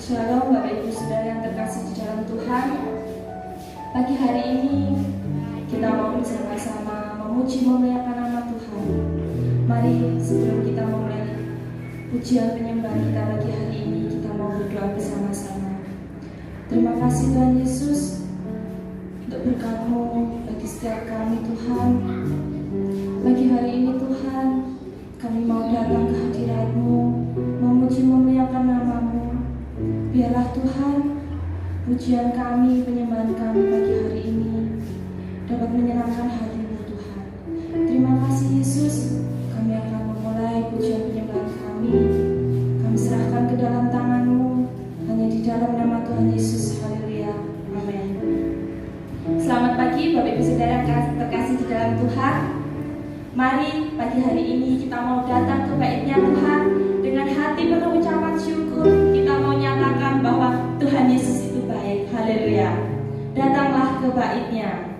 Shalom Bapak Ibu Saudara yang terkasih di dalam Tuhan. Pagi hari ini kita mau bersama-sama memuji memuliakan nama Tuhan. Mari sebelum kita memulai pujian penyembahan kita pagi hari ini, kita mau berdoa bersama-sama. Terima kasih Tuhan Yesus untuk berkat-Mu bagi setiap kami Tuhan. Pagi hari ini Tuhan, kami mau datang ke hadirat-Mu, memuji memuliakan nama-Mu. Biarlah Tuhan, pujian kami, penyembahan kami pagi hari ini dapat menyenangkan hati-Mu Tuhan. Terima kasih Yesus, kami akan memulai pujian penyembahan kami. Kami serahkan ke dalam tangan-Mu, hanya di dalam nama Tuhan Yesus. Haleluya, amin. Selamat pagi Bapak Ibu Saudara yang terkasih di dalam Tuhan. Mari pagi hari ini kita mau datang ke bait-Nya Tuhan dengan hati penuh ucapan syukur. Kita mau nyatakan bahwa Tuhan Yesus itu baik. Haleluya. Datanglah ke bait-Nya.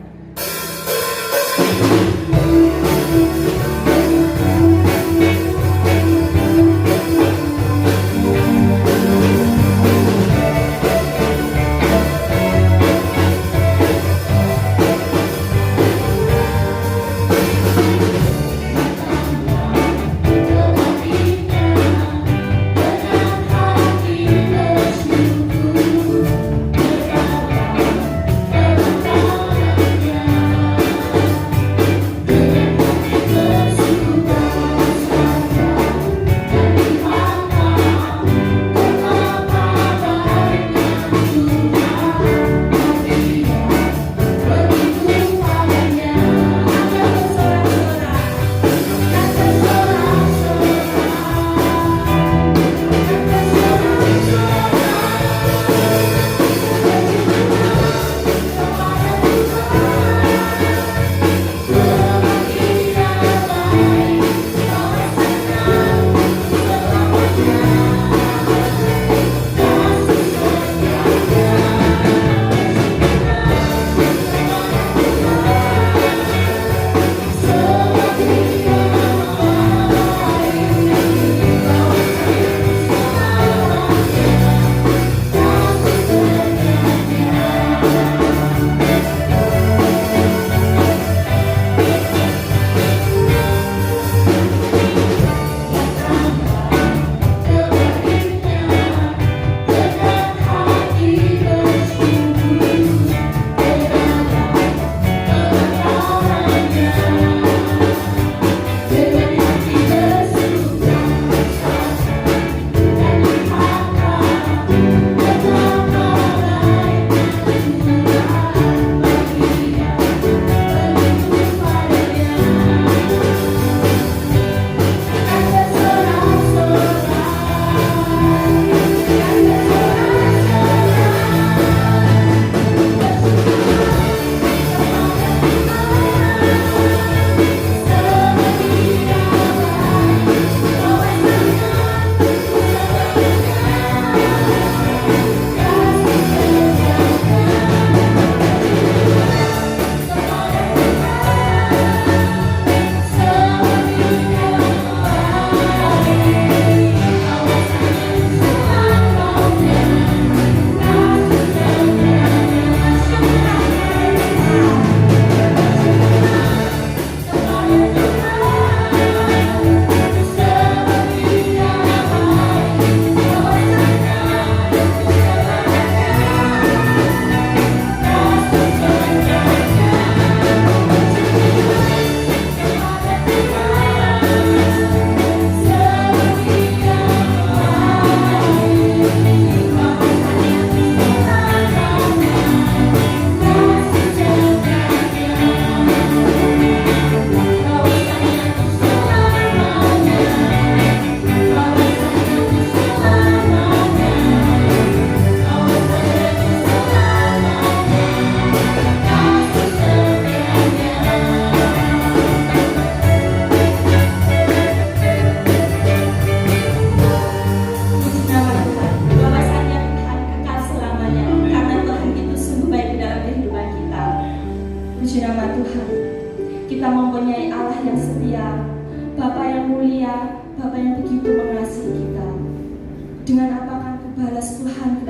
Dengan apakah Ku balas Tuhan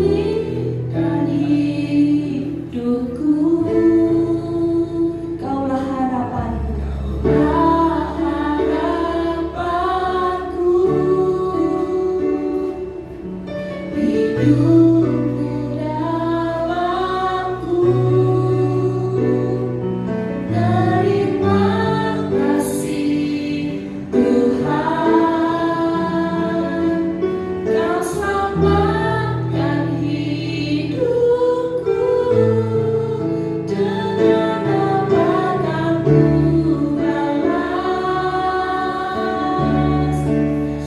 pulihkan hidupku. Kaulah harapanku, hidupku dalamku. Terima kasih Tuhan, Kau selamatkan hidupku dengan dapatkanku balas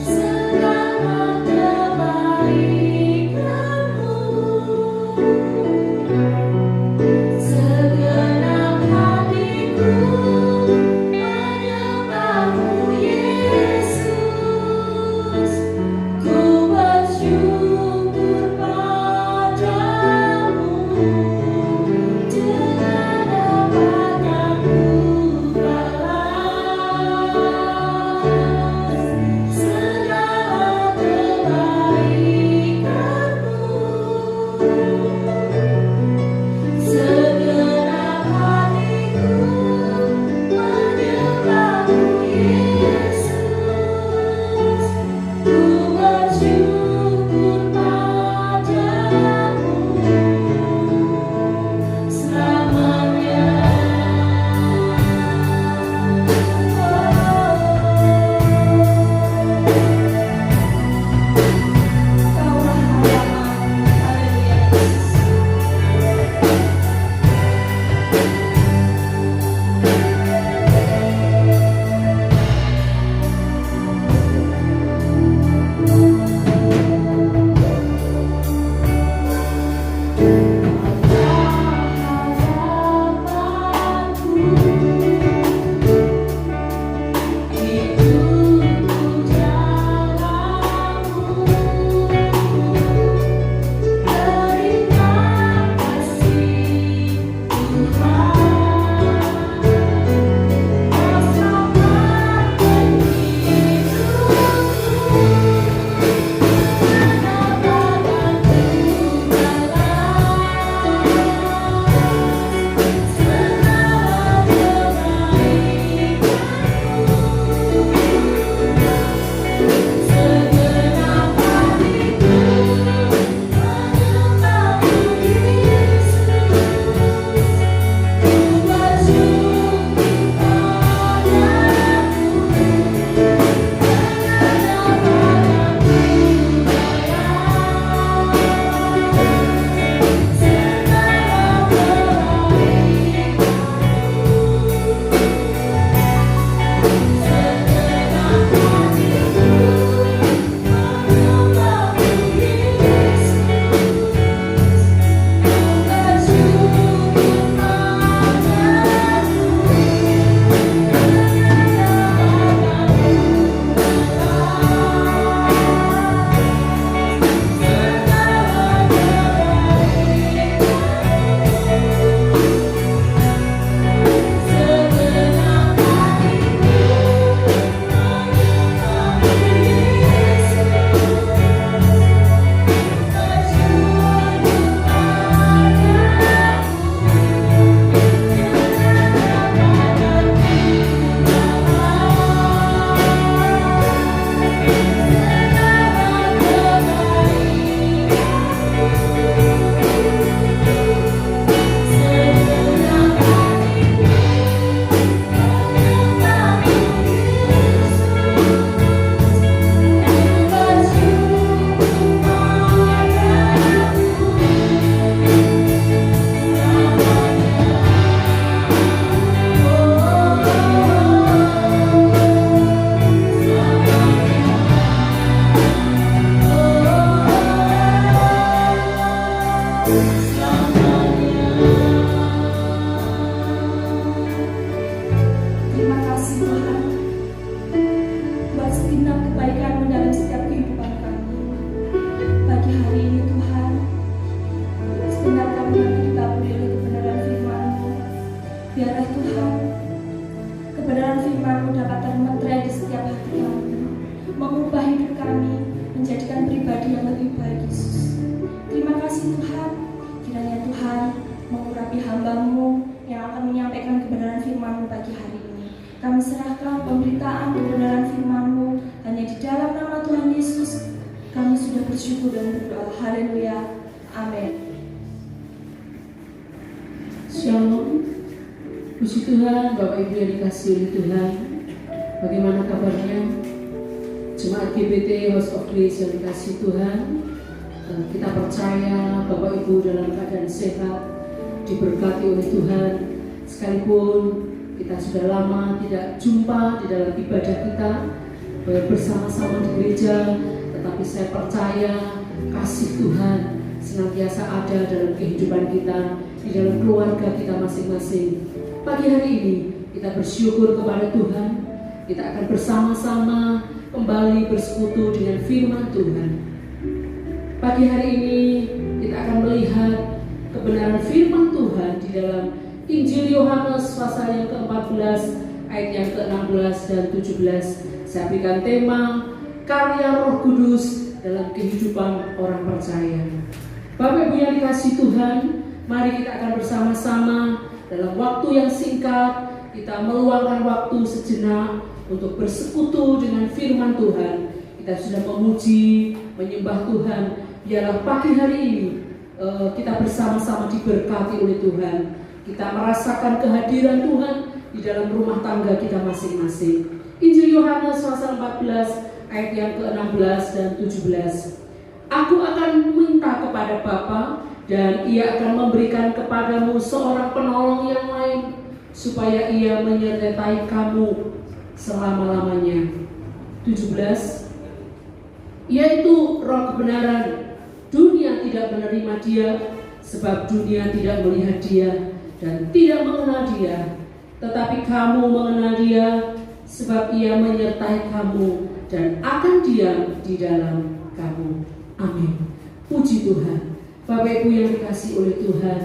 segala kebaikan. tetapi hamba-Mu yang akan menyampaikan kebenaran firman-Mu pagi hari ini. Kami serahkan pemberitaan kebenaran firman-Mu hanya di dalam nama Tuhan Yesus. Kami sudah bersyukur dan berdoa. Haleluya. Amin. Shalom. Puji Tuhan, Bapak Ibu yang dikasihi oleh Tuhan. Bagaimana kabarnya? Jemaat GBT House of Grace yang dikasihi Tuhan. Kita percaya Bapak Ibu dalam keadaan sehat, diberkati oleh Tuhan. Sekalipun kita sudah lama tidak jumpa di dalam ibadah kita bersama-sama di gereja, tetapi saya percaya kasih Tuhan senantiasa ada dalam kehidupan kita, di dalam keluarga kita masing-masing. Pagi hari ini kita bersyukur kepada Tuhan. Kita akan bersama-sama kembali bersekutu dengan firman Tuhan. Pagi hari ini kita akan melihat kebenaran firman Tuhan di dalam Injil Yohanes pasal yang ke-14 ayat yang ke-16 dan 17. Saya berikan tema karya Roh Kudus dalam kehidupan orang percaya. Bapak Ibu yang dikasihi Tuhan, mari kita akan bersama-sama dalam waktu yang singkat kita meluangkan waktu sejenak untuk bersekutu dengan firman Tuhan. Kita sudah memuji, menyembah Tuhan. Biarlah pagi hari ini kita bersama-sama diberkati oleh Tuhan. Kita merasakan kehadiran Tuhan di dalam rumah tangga kita masing-masing. Injil Yohanes pasal 14 ayat yang ke-16 dan 17. Aku akan minta kepada Bapa dan Ia akan memberikan kepadamu seorang penolong yang lain, supaya Ia menyertai kamu selama-lamanya. 17. Yaitu Roh kebenaran. Dunia tidak menerima Dia, sebab dunia tidak melihat Dia dan tidak mengenal Dia. Tetapi kamu mengenal Dia, sebab Ia menyertai kamu dan akan diam di dalam kamu. Amin. Puji Tuhan. Bapak Ibu yang dikasihi oleh Tuhan,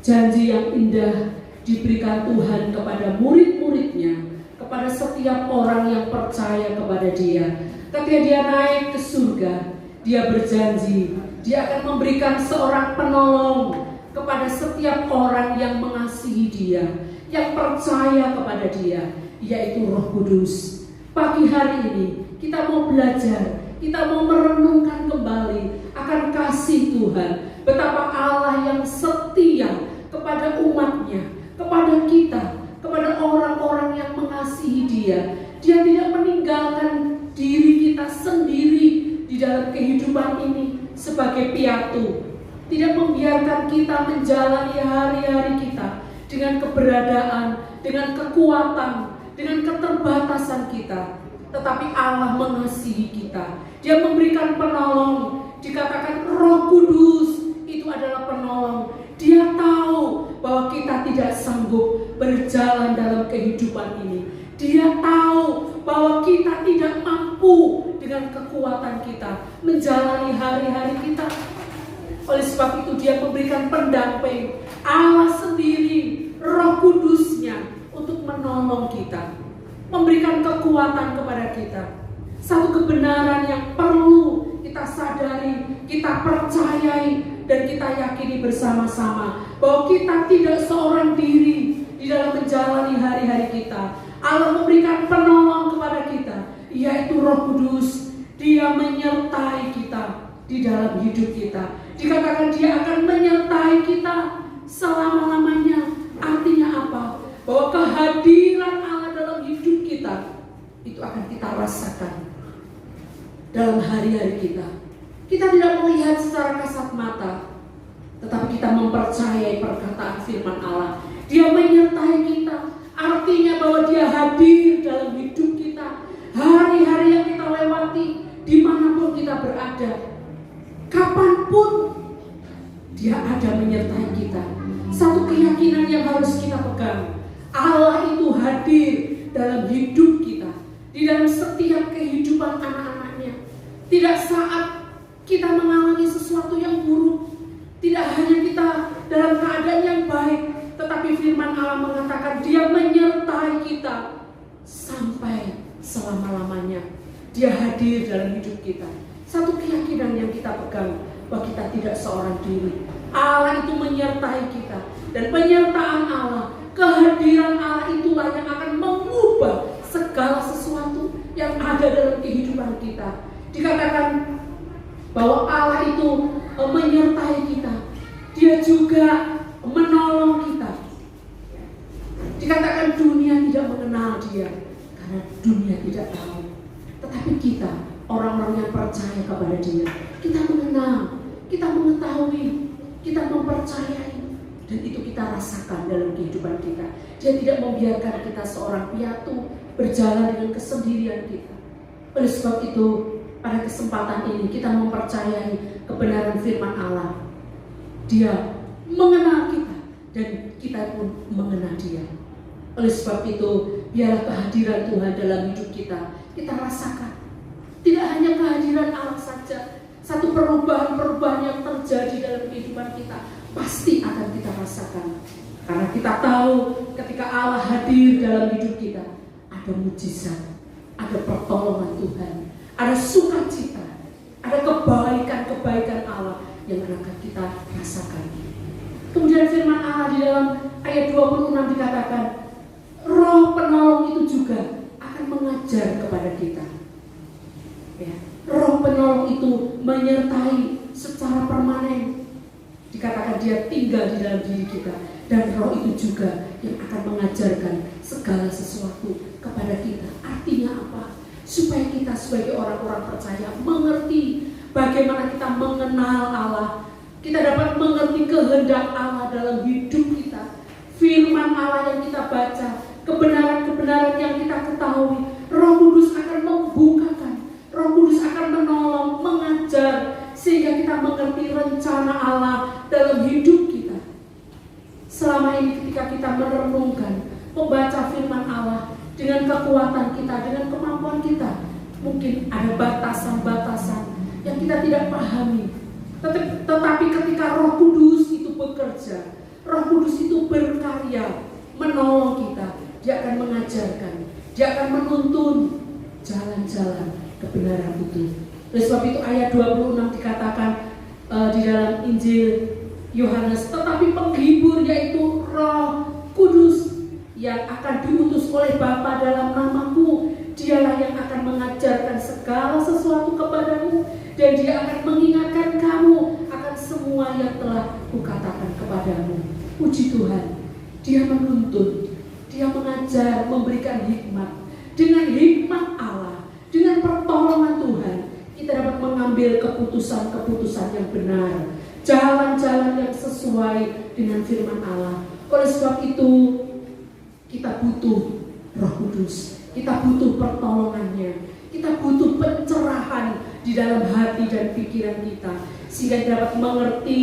janji yang indah diberikan Tuhan kepada murid-muridnya, kepada setiap orang yang percaya kepada Dia. Ketika Dia naik ke surga, Dia berjanji Dia akan memberikan seorang penolong kepada setiap orang yang mengasihi Dia, yang percaya kepada Dia, yaitu Roh Kudus. Pagi hari ini kita mau belajar, kita mau merenungkan kembali akan kasih Tuhan, betapa Allah yang setia kepada umatnya, kepada kita, kepada orang-orang yang mengasihi Dia. Dia tidak meninggalkan diri kita sendiri di dalam kehidupan ini sebagai piatu, tidak membiarkan kita menjalani hari-hari kita dengan keberadaan, dengan kekuatan, dengan keterbatasan kita. Tetapi Allah mengasihi kita. Dia memberikan penolong. Dikatakan Roh Kudus itu adalah penolong. Dia tahu bahwa kita tidak sanggup berjalan dalam kehidupan ini. Dia tahu bahwa kita tidak mampu dengan kekuatan kita menjalani hari-hari kita. Oleh sebab itu Dia memberikan pendamping, Allah sendiri, Roh Kudusnya untuk menolong kita, memberikan kekuatan kepada kita. Satu kebenaran yang perlu kita sadari, kita percayai, dan kita yakini bersama-sama bahwa kita tidak seorang diri di dalam menjalani hari-hari kita. Allah memberikan penolong kepada kita, yaitu Roh Kudus. Dia menyertai kita di dalam hidup kita. Dikatakan Dia akan menyertai kita selama-lamanya. Artinya apa? Bahwa kehadiran Allah dalam hidup kita itu akan kita rasakan dalam hari-hari kita. Kita tidak melihat secara kasat mata, tetapi kita mempercayai perkataan firman Allah. Dia menyertai kita, artinya bahwa Dia hadir dalam hidup kita. Hari-hari yang kita lewati, dimanapun kita berada, kapanpun Dia ada menyertai kita. Satu keyakinan yang harus kita pegang, Allah itu hadir dalam hidup kita, di dalam setiap kehidupan anak-anaknya. Tidak saat kita mengalami sesuatu yang buruk, tidak hanya kita dalam keadaan yang baik, tetapi firman Allah mengatakan Dia menyertai kita sampai selama-lamanya. Dia hadir dalam hidup kita. Satu keyakinan yang kita pegang, bahwa kita tidak seorang diri. Allah itu menyertai kita, dan penyertaan Allah, kehadiran Allah itulah yang akan mengubah segala sesuatu yang ada dalam kehidupan kita. Dikatakan bahwa Allah itu menyertai kita, Dia juga menolong kita. Dikatakan dunia tidak mengenal Dia karena dunia tidak tahu. Tetapi kita, orang-orang yang percaya kepada Dia, kita mengenal, kita mengetahui, kita mempercayai, dan itu kita rasakan dalam kehidupan kita. Dia tidak membiarkan kita seorang piatu berjalan dengan kesendirian kita. Oleh sebab itu, pada kesempatan ini kita mempercayai kebenaran firman Allah. Dia mengenal kita dan kita pun mengenal Dia. Oleh sebab itu, biarlah kehadiran Tuhan dalam hidup kita rasakan. Tidak hanya kehadiran Allah saja, satu perubahan-perubahan yang terjadi dalam kehidupan kita pasti akan kita rasakan. Karena kita tahu ketika Allah hadir dalam hidup kita, ada mujizat, ada pertolongan Tuhan, ada sukacita, ada kebaikan-kebaikan Allah yang akan kita rasakan. Kemudian firman Allah di dalam ayat 26 dikatakan, Roh penolong itu juga akan mengajar kepada kita. Ya, Roh penolong itu menyertai secara permanen. Dikatakan Dia tinggal di dalam diri kita, dan Roh itu juga yang akan mengajarkan segala sesuatu kepada kita. Artinya apa? Supaya kita sebagai orang-orang percaya mengerti bagaimana kita mengenal Allah. Kita dapat mengerti kehendak Allah dalam hidup kita. Firman Allah yang kita baca, kebenaran-kebenaran yang kita ketahui, Roh Kudus akan membukakan, Roh Kudus akan menolong, mengajar, sehingga kita mengerti rencana Allah dalam hidup kita. Selama ini ketika kita merenungkan, membaca firman Allah dengan kekuatan kita, dengan kemampuan kita, mungkin ada batasan-batasan yang kita tidak pahami. Tetapi ketika Roh Kudus itu bekerja, Roh Kudus itu berkarya, menolong kita, Dia akan mengajarkan, Dia akan menuntun jalan-jalan kebenaran itu. Oleh sebab itu ayat 26 dikatakan di dalam Injil Yohanes, tetapi penghibur yaitu Roh Kudus yang akan diutus oleh Bapa dalam namaku, Dialah yang akan mengajarkan segala sesuatu kepadamu, dan Dia akan mengingatkan kamu akan semua yang telah kukatakan kepadamu. Puji Tuhan, Dia menuntun, Dia mengajar, memberikan hikmat. Dengan hikmat Allah, dengan pertolongan Tuhan, kita dapat mengambil keputusan-keputusan yang benar, jalan-jalan yang sesuai dengan firman Allah. Oleh sebab itu, kita butuh Roh Kudus, kita butuh pertolongannya, kita butuh pencerahan di dalam hati dan pikiran kita, sehingga kita dapat mengerti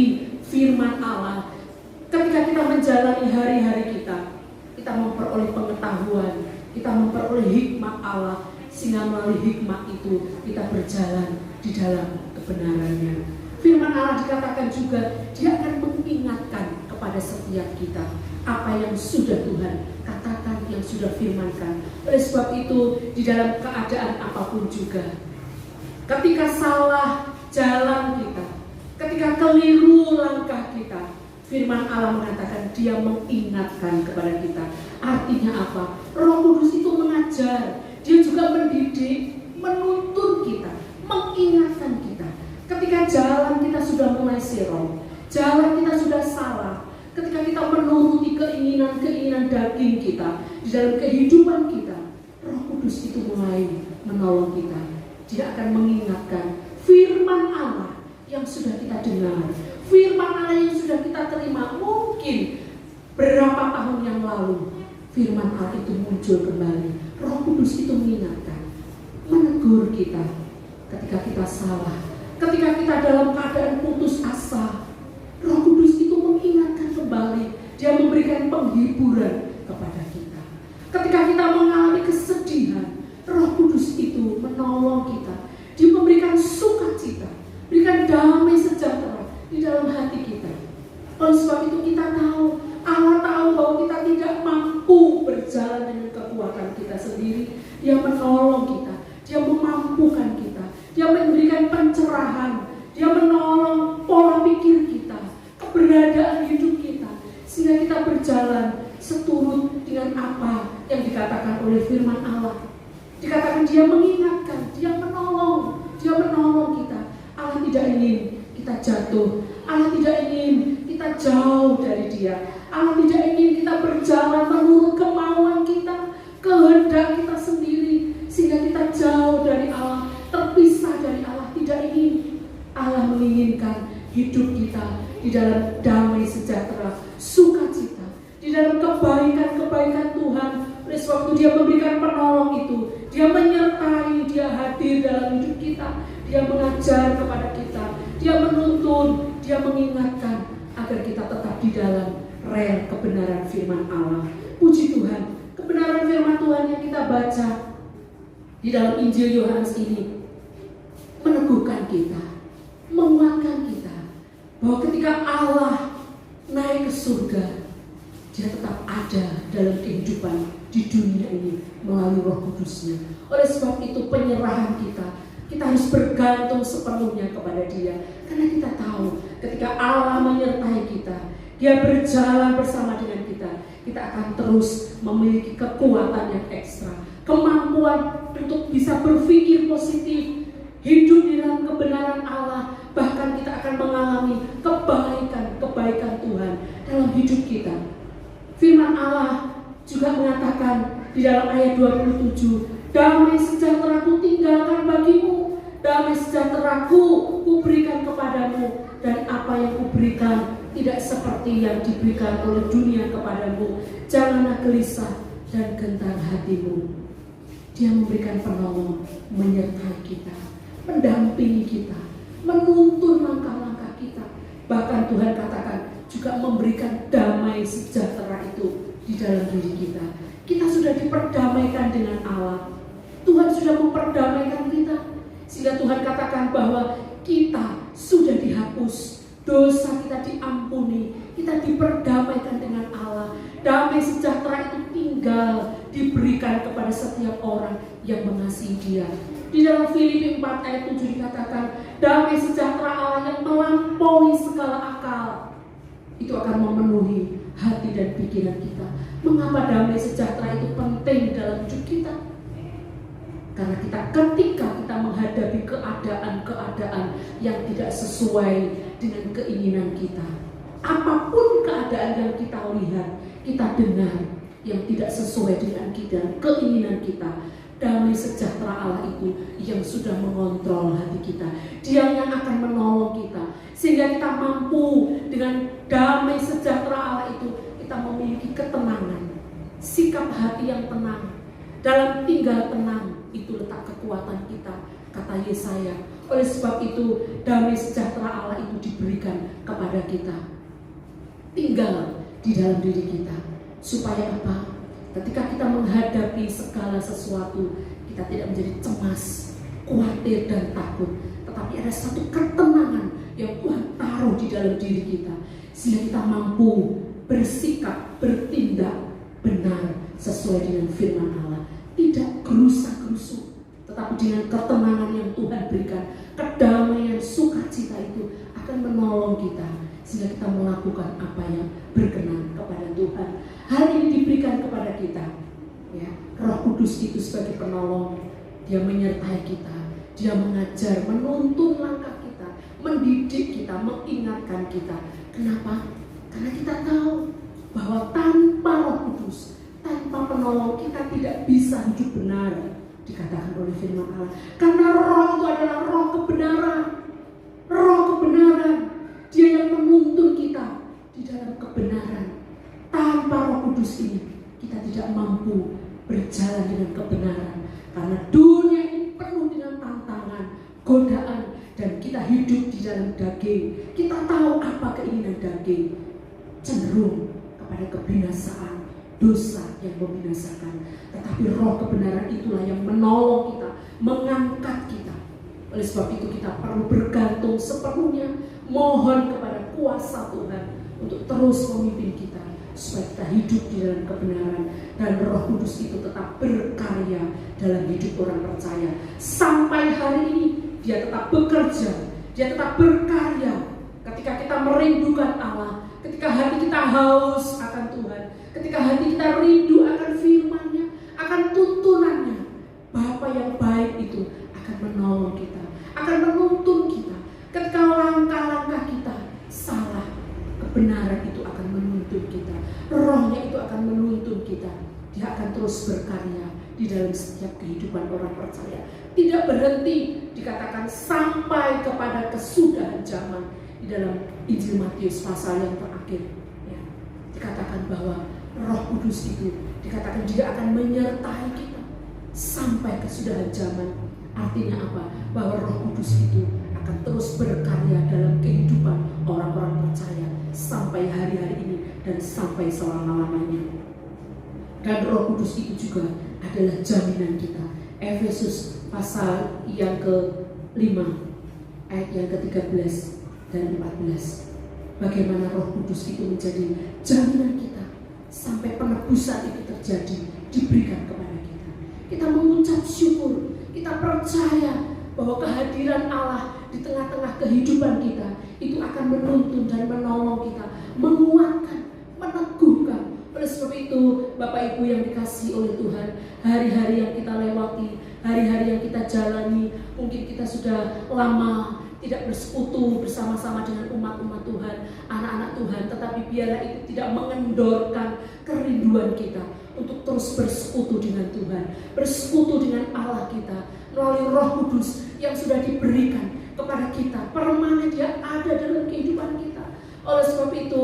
firman Allah. Ketika kita menjalani hari-hari kita memperoleh pengetahuan, kita memperoleh hikmat Allah, sehingga melalui hikmat itu kita berjalan di dalam kebenarannya. Firman Allah dikatakan juga, Dia akan mengingatkan kepada setiap kita apa yang sudah Tuhan katakan, yang sudah firmankan. Oleh sebab itu, di dalam keadaan apapun juga, ketika salah jalan kita, ketika keliru langkah kita, firman Allah mengatakan Dia mengingatkan kepada kita. Artinya apa? Roh Kudus itu mengajar, Dia juga mendidik, menuntun kita, mengingatkan kita. Ketika jalan kita sudah mulai serong, jalan kita sudah salah, ketika kita menuruti keinginan-keinginan daging kita di dalam kehidupan kita, Roh Kudus itu mulai menolong kita. Dia akan mengingatkan firman Allah yang sudah kita dengar, firman Allah yang sudah kita terima. Mungkin berapa tahun yang lalu firman Allah itu muncul kembali. Roh Kudus itu mengingatkan, menegur kita ketika kita salah, ketika kita dalam keadaan putus asa. Roh Kudus itu mengingatkan kembali, Dia memberikan penghiburan kepada kita. Ketika kita mengalami kesedihan, Roh Kudus itu menolong kita. Dia memberikan sukacita, berikan damai sejahtera di dalam hati kita. Oleh sebab itu kita tahu, Allah tahu bahwa kita tidak mampu berjalan dengan kekuatan kita sendiri. Dia menolong kita, Dia memampukan kita, Dia memberikan pencerahan, Dia menolong keberadaan hidup kita, sehingga kita berjalan seturut dengan apa yang dikatakan oleh firman Allah. Dikatakan Dia mengingatkan, Dia menolong kita. Allah tidak ingin kita jatuh, Allah tidak ingin kita jauh dari Dia. Allah tidak ingin kita berjalan menurut kemauan kita, kehendak kita sendiri, sehingga kita jauh dari Allah, terpisah dari Allah. Tidak ingin. Allah menginginkan hidup kita di dalam damai sejahtera, sukacita, di dalam kebaikan-kebaikan Tuhan. Oleh sebab itu Dia memberikan penolong itu, Dia menyertai, Dia hadir dalam hidup kita, Dia mengajar kepada kita, Dia menuntun, Dia mengingatkan agar kita tetap di dalam rel kebenaran firman Allah. Puji Tuhan, kebenaran firman Tuhan yang kita baca di dalam Injil Yohanes ini meneguhkan kita, menguatkan kita, bahwa ketika Allah naik ke surga, Dia tetap ada dalam kehidupan di dunia ini melalui Roh Kudus-Nya. Oleh sebab itu penyerahan kita harus bergantung sepenuhnya kepada Dia. Karena kita tahu ketika Allah menyertai kita, Dia berjalan bersama dengan kita akan terus memiliki kekuatan yang ekstra, kemampuan untuk bisa berpikir positif, hidup di dalam kebenaran Allah. Bahkan kita akan mengalami kebaikan Tuhan dalam hidup kita. Firman Allah juga mengatakan di dalam ayat 27, damai sejahtera-Ku tinggalkan bagimu, damai sejahtera-Ku kuberikan kepadamu, dan apa yang kuberikan tidak seperti yang diberikan oleh dunia kepadamu. Janganlah gelisah dan gentar hatimu. Dia memberikan penolong, menyertai kita, mendampingi kita, menuntun langkah-langkah kita. Bahkan Tuhan katakan juga memberikan damai sejahtera itu di dalam diri kita. Kita sudah diperdamaikan dengan Allah. Tuhan sudah memperdamaikan kita, sehingga Tuhan katakan bahwa kita sudah dihapus, dosa kita diampuni, kita diperdamaikan dengan Allah. Damai sejahtera itu tinggal diberikan kepada setiap orang yang mengasihi Dia. Di dalam Filipi 4 ayat 7 dikatakan, damai sejahtera Allah yang melampaui segala akal itu akan memenuhi hati dan pikiran kita. Mengapa damai sejahtera itu penting dalam hidup kita? Karena ketika kita menghadapi keadaan-keadaan yang tidak sesuai dengan keinginan kita, apapun keadaan yang kita lihat, kita dengar yang tidak sesuai dengan keinginan kita, damai sejahtera Allah itu yang sudah mengontrol hati kita. Dia yang akan menolong kita, sehingga kita mampu dengan damai sejahtera Allah itu kita memiliki ketenangan, sikap hati yang tenang. Dalam tinggal tenang itu letak kekuatan kita, kata Yesaya. Oleh sebab itu damai sejahtera Allah itu diberikan kepada kita, tinggal di dalam diri kita. Supaya apa? Ketika kita menghadapi segala sesuatu, kita tidak menjadi cemas, khawatir dan takut, tetapi ada satu ketenangan yang Tuhan taruh di dalam diri kita, sehingga kita mampu bersikap, bertindak benar sesuai dengan firman Allah. Tidak gerusa-gerusu, tetapi dengan ketenangan yang Tuhan berikan, kedamaian, sukacita itu akan menolong kita, sehingga kita melakukan apa yang berkenan kepada Tuhan. Hal ini diberikan kepada kita, ya. Roh Kudus itu sebagai penolong, Dia menyertai kita, Dia mengajar, menuntun langkah kita, mendidik kita, mengingatkan kita. Kenapa? Karena kita tahu bahwa tanpa Roh Kudus, tanpa penolong, kita tidak bisa hidup benar, dikatakan oleh firman Allah. Karena Roh itu adalah Roh kebenaran. Roh kebenaran, Dia yang menuntun kita di dalam kebenaran. Tanpa Roh Kudus ini, kita tidak mampu berjalan dengan kebenaran. Karena dunia ini penuh dengan tantangan, godaan, dan kita hidup di dalam daging. Kita tahu apa keinginan daging, cenderung kepada kebinasaan, dosa yang membinasakan. Tetapi Roh kebenaran itulah yang menolong kita, mengangkat kita. Oleh sebab itu kita perlu bergantung sepenuhnya, mohon kepada kuasa Tuhan untuk terus memimpin kita, supaya kita hidup di dalam kebenaran, dan Roh Kudus itu tetap berkarya dalam hidup orang percaya. Sampai hari ini Dia tetap bekerja, Dia tetap berkarya. Ketika kita merindukan Allah, ketika hati kita haus akan Tuhan, ketika hati kita rindu akan firman-Nya, akan tuntunannya, Bapa yang baik itu akan menolong kita, akan menuntun kita. Ketika langkah-langkah kita salah, kebenaran itu akan menuntun kita, Roh-Nya itu akan menuntun kita. Dia akan terus berkarya di dalam setiap kehidupan orang percaya. Tidak berhenti, dikatakan sampai kepada kesudahan zaman. Di dalam Injil Matius pasal yang terakhir, ya, dikatakan bahwa Roh Kudus itu, dikatakan dia akan menyertai kita sampai kesudahan zaman. Artinya apa? Bahwa Roh Kudus itu akan terus berkarya dalam kehidupan orang-orang percaya sampai hari-hari ini dan sampai selama-lamanya. Dan Roh Kudus itu juga adalah jaminan kita. Efesus pasal yang ke-5 ayat yang ke-13 dan 14. Bagaimana Roh Kudus itu menjadi jaminan kita sampai penebusan itu terjadi, diberikan kepada kita. Kita mengucap syukur, kita percaya bahwa kehadiran Allah di tengah-tengah kehidupan kita itu akan menuntun dan menolong kita, menguatkan, meneguhkan. Oleh sebab itu, Bapak Ibu yang dikasihi oleh Tuhan, hari-hari yang kita lewati, hari-hari yang kita jalani, mungkin kita sudah lama tidak bersekutu bersama-sama dengan umat-umat Tuhan, anak-anak Tuhan, tetapi biarlah itu tidak mengendorkan kerinduan kita untuk terus bersekutu dengan Tuhan, bersekutu dengan Allah kita melalui Roh Kudus yang sudah diberikan kepada kita. Permanen dia ada dalam kehidupan kita. Oleh sebab itu,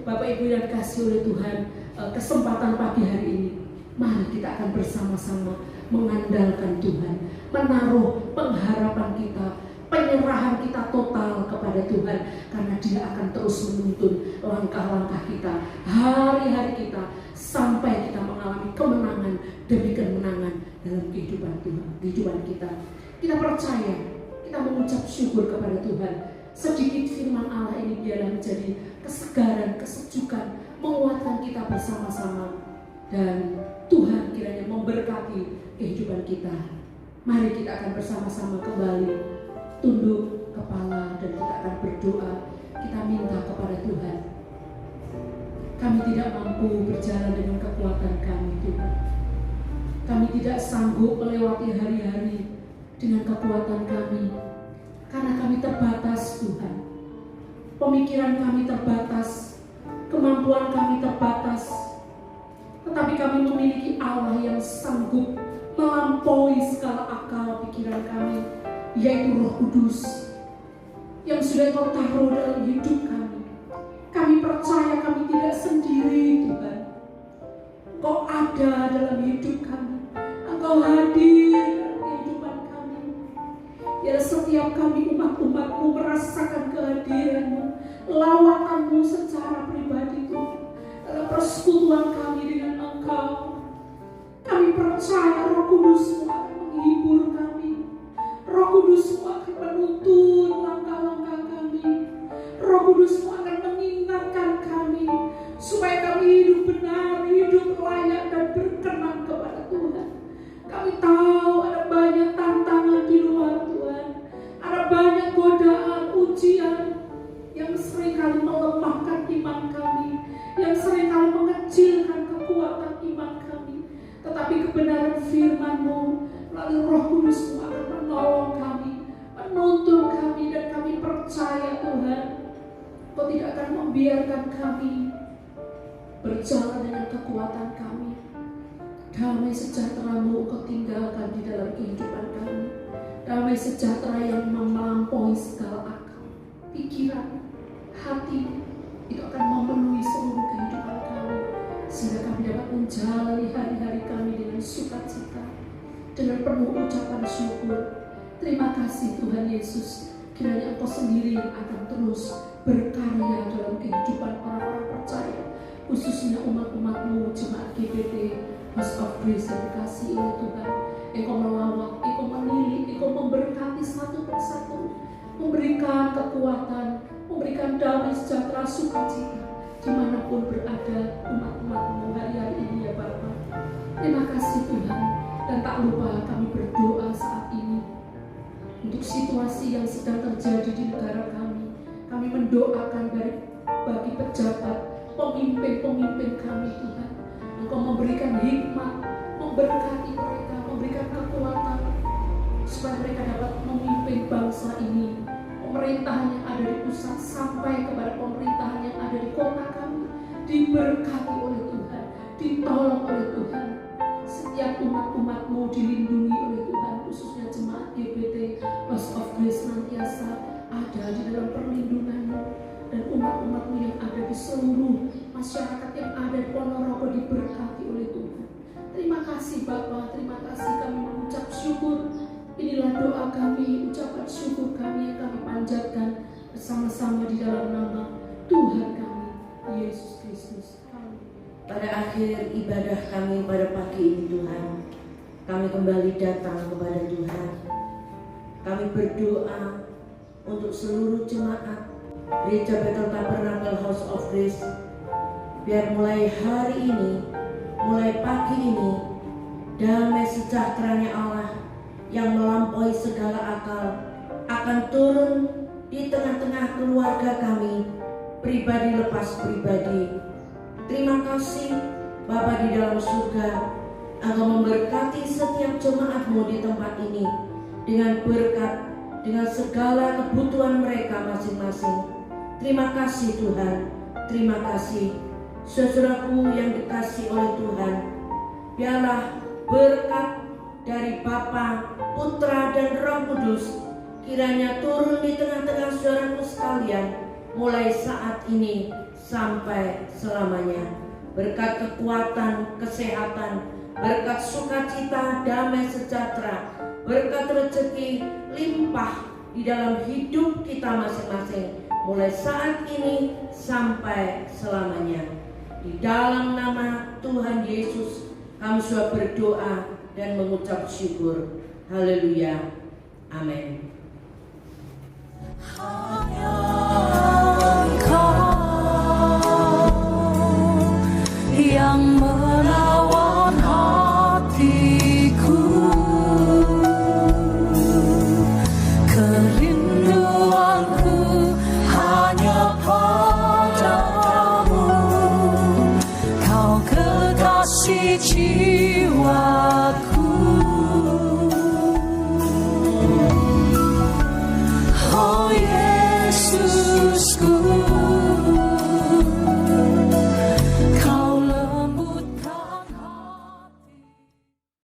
Bapak Ibu yang dikasihi oleh Tuhan, kesempatan pagi hari ini, mari kita akan bersama-sama mengandalkan Tuhan, menaruh pengharapan kita, penyerahan kita total kepada Tuhan, karena dia akan terus menuntun langkah-langkah kita, hari-hari kita, sampai kita mengalami kemenangan demi kemenangan dalam kehidupan Tuhan, kehidupan kita. Kita percaya, kita mengucap syukur kepada Tuhan. Sedikit firman Allah ini biarlah menjadi kesegaran, kesejukan, menguatkan kita bersama-sama, dan Tuhan kiranya memberkati kehidupan kita. Mari kita akan bersama-sama kembali tunduk kepala dan kita akan berdoa. Kita minta kepada Tuhan. Kami tidak mampu berjalan dengan kekuatan kami, Tuhan. Kami tidak sanggup melewati hari-hari dengan kekuatan kami, karena kami terbatas, Tuhan. Pemikiran kami terbatas, kemampuan kami terbatas. Tetapi kami memiliki Allah yang sanggup melampaui segala akal pikiran kami, yaitu Roh Kudus yang sudah Engkau taruh dalam hidup kami. Kami percaya kami tidak sendiri, Tuhan. Engkau ada dalam hidup kami, Engkau hadir dalam kehidupan kami. Ya, setiap kami umat-umat-Mu merasakan kehadiran-Mu, lawakan-Mu secara pribadi, Tuhan, dalam persekutuan kami dengan Engkau. Kami percaya Roh Kudus-Mu akan menghibur kami, Roh Kudus-Mu akan menuntun langkah-langkah kami, Roh Kudus-Mu akan mengingatkan kami supaya kami hidup benar, hidup layak dan berkenan kepada Tuhan. Kami tahu ada banyak tantangan di luar, Tuhan. Ada banyak godaan, ujian yang seringkali melemahkan iman kami, yang seringkali mengecilkan kekuatan iman kami. Tetapi kebenaran firman-Mu melalui Roh Kudus-Mu akan menolong kami, menuntun kami, dan kami percaya, Tuhan, Kau tidak akan membiarkan kami berjalan dengan kekuatan kami. Damai sejahtera-Mu Kau tinggalkan di dalam kehidupan kami. Damai sejahtera yang melampaui segala akal, pikiran, hati, itu akan memenuhi seluruh kehidupan kami, sehingga kami dapat menjalani hari-hari kami dengan sukacita, dengan penuh ucapan syukur. Terima kasih Tuhan Yesus, kiranya Engkau sendiri yang akan terus berkarya dalam kehidupan orang-orang percaya, khususnya umat-umat-Mu, jemaat GBT House of Grace yang dikasihi oleh Tuhan. Engkau melawat, Engkau menilik, Engkau memberkati satu persatu, memberikan kekuatan, memberikan damai sejahtera, sukacita dimanapun berada umat-umat-Mu hari-hari ini, ya Bapa. Terima kasih Tuhan, dan tak lupa kami berdoa saat ini untuk situasi yang sedang terjadi di negara kami. Kami mendoakan dari bagi pejabat, pemimpin-pemimpin kami Tuhan. Engkau memberikan hikmat, memberkati mereka, memberikan kekuatan supaya mereka dapat memimpin bangsa ini. Pemerintahan yang ada di pusat sampai kepada pemerintahan yang ada di kota kami diberkati oleh Tuhan, ditolong oleh Tuhan. Setiap umat-umat-Mu dilindungi oleh Tuhan, khususnya jemaat GBT House of Grace senantiasa ada di dalam perlindungan-Mu, dan umat-umat-Mu yang ada di seluruh masyarakat yang ada di Ponorogo diberkati oleh Tuhan. Terima kasih Bapa, terima kasih, kami mengucap syukur. Inilah doa kami, ucapan syukur kami yang kami panjatkan bersama-sama di dalam nama Tuhan kami, Yesus Kristus. Pada akhir ibadah kami pada pagi ini Tuhan, kami kembali datang kepada Tuhan. Kami berdoa untuk seluruh jemaat Gereja Bethel Tabernakel House of Grace, biar mulai hari ini, mulai pagi ini, damai sejahteranya Allah yang melampaui segala akal akan turun di tengah-tengah keluarga kami, pribadi lepas pribadi. Terima kasih Bapa di dalam surga, Engkau memberkati setiap jemaat-Mu di tempat ini dengan berkat, dengan segala kebutuhan mereka masing-masing. Terima kasih Tuhan, terima kasih. Saudaraku yang dikasihi oleh Tuhan, biarlah berkat dari Bapa, Putra dan Roh Kudus kiranya turun di tengah-tengah saudaraku sekalian mulai saat ini sampai selamanya. Berkat kekuatan, kesehatan, berkat sukacita, damai sejahtera, berkat rezeki limpah di dalam hidup kita masing-masing mulai saat ini sampai selamanya. Di dalam nama Tuhan Yesus kami sudah berdoa dan mengucap syukur. Haleluya. Amin. Hanya Engkau yang menawan hatiku, kerinduanku hanya padamu, Kau kekasih jiwaku.